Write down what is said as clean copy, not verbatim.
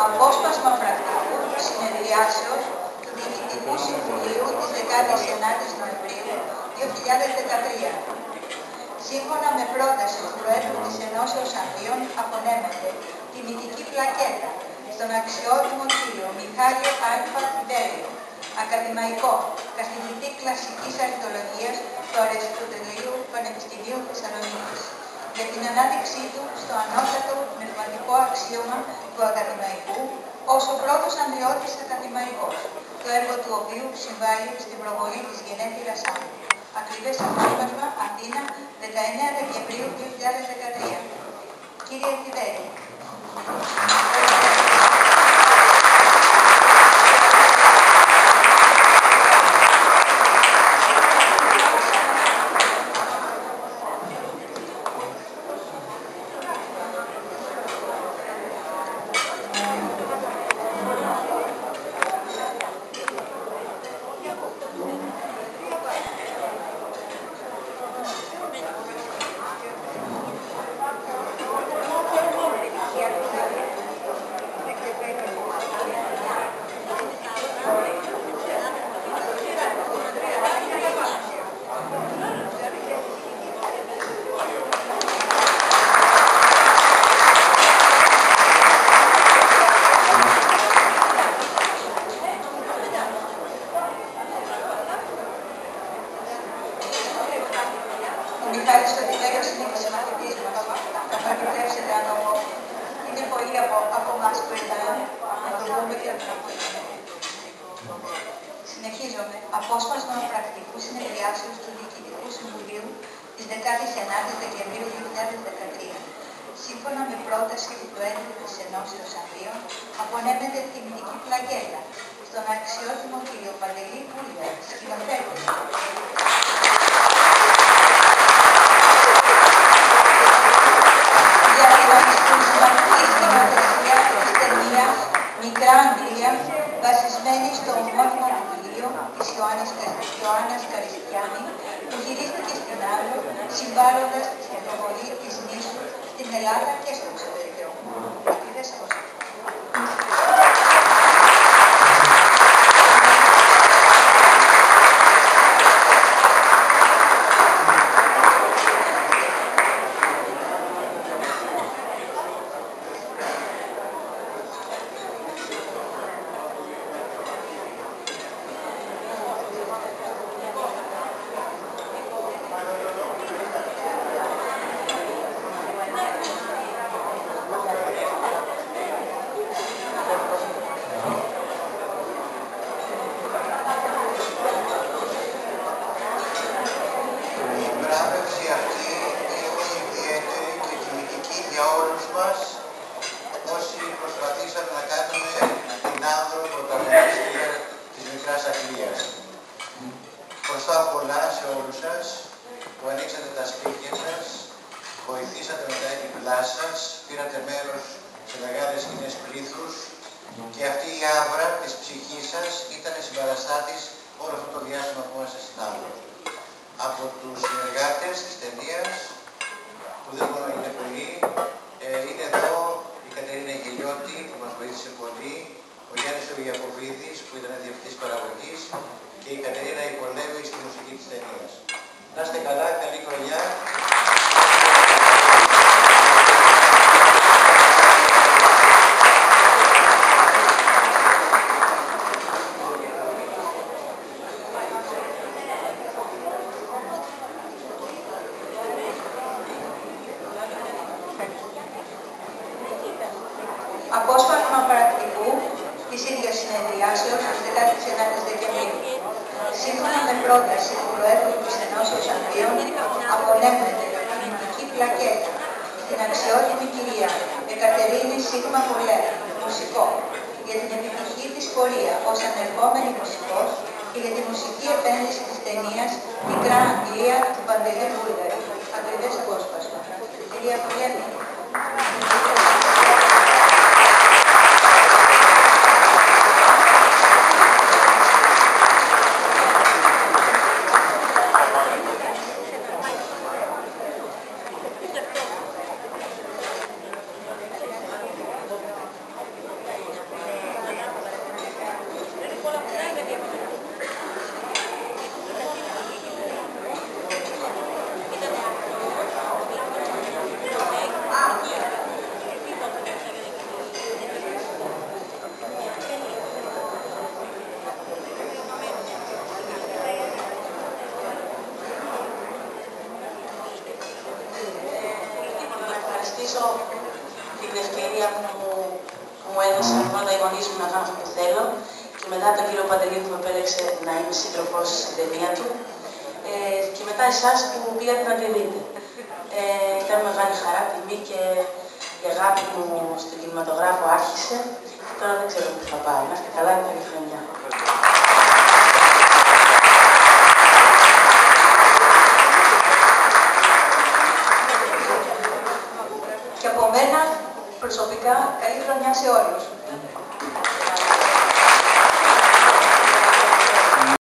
Απόσπασμα πρακτικού συνεδριάσεως του Διοικητικού Συμβουλίου της 19ης Νοεμβρίου 2013. Σύμφωνα με πρόταση του Προέδρου της Ενώσεως Ανδρείων, απονέμεται τιμητική πλακέτα στον αξιότιμο κύριο Μιχάλη Α. Τιβέριο, ακαδημαϊκό, καθηγητή κλασικής αρχαιολογίας του Αριστοτελείου Πανεπιστημίου Θεσσαλονίκης, για την ανάδειξή του στο ανώτατο πνευματικό αξίωμα του ακαδημαϊκού ως ο πρώτος ανδριώτης ακαδημαϊκός, το έργο του οποίου συμβάλλει στην προβολή της γενέτειρας άνδρου. Ακριβές απόσπασμα, Αθήνα, 19 Δεκεμβρίου 2013. Κύριε Τιβέριο. Συνεχίζομαι. Απόσπασμα πρακτικού συνεδριάσεως του Διοικητικού Συμβουλίου της 19ης Δεκεμβρίου 2013. Σύμφωνα με πρόταση του Προέδρου της Ενώσεως Ανδρείων, απονέμεται τιμητική πλακέτα στον αξιότιμο κύριο Παντελή Πούλια, σκηνοθέτη. Για την εξουσιαστική σκηνοθεσία της ταινίας Μικρά Αγγλία, βασισμένη στο ομώνυμο βιβλίο της Ιωάννας Καριστιάνη, που γυρίστηκε στην Άρλο, συμβάλλοντας στην προβολή της νήσου στην Ελλάδα και στο εξωτερικό. Ακριβές απόψεις. Απόσπασμα πρακτικού της ίδιας συνεδριάσεως της 19ης Δεκεμβρίου. Σύμφωνα με πρόταση του Προέδρου της Ενώσεως Ανδρείων, απονέμεται τιμητική πλακέτα στην αξιότιμη κυρία Εκατερίνη Σίγμα Πολέα, μουσικό, για την επιτυχή της πορεία ως ανερχόμενη μουσικός και για τη μουσική επένδυση της ταινίας Μικρά Αγγλία του Παντελή Βούλγαρη. Ακριβές απόσπασμα. Κυρία Πολέα. μου έδωσαν πρώτα οι γονείς μου να κάνω αυτό που θέλω και μετά τον κύριο Παντελή που με επέλεξε να είμαι σύντροφος στην ταινία του και μετά εσάς που πήγατε να τη δείτε. Ήταν μεγάλη χαρά, τιμή και η αγάπη μου στον κινηματογράφο άρχισε και τώρα δεν ξέρω πού θα πάει. Να είστε καλά και καλή χρονιά. Και από μένα προσωπικά καλή χρονιά σε όλους.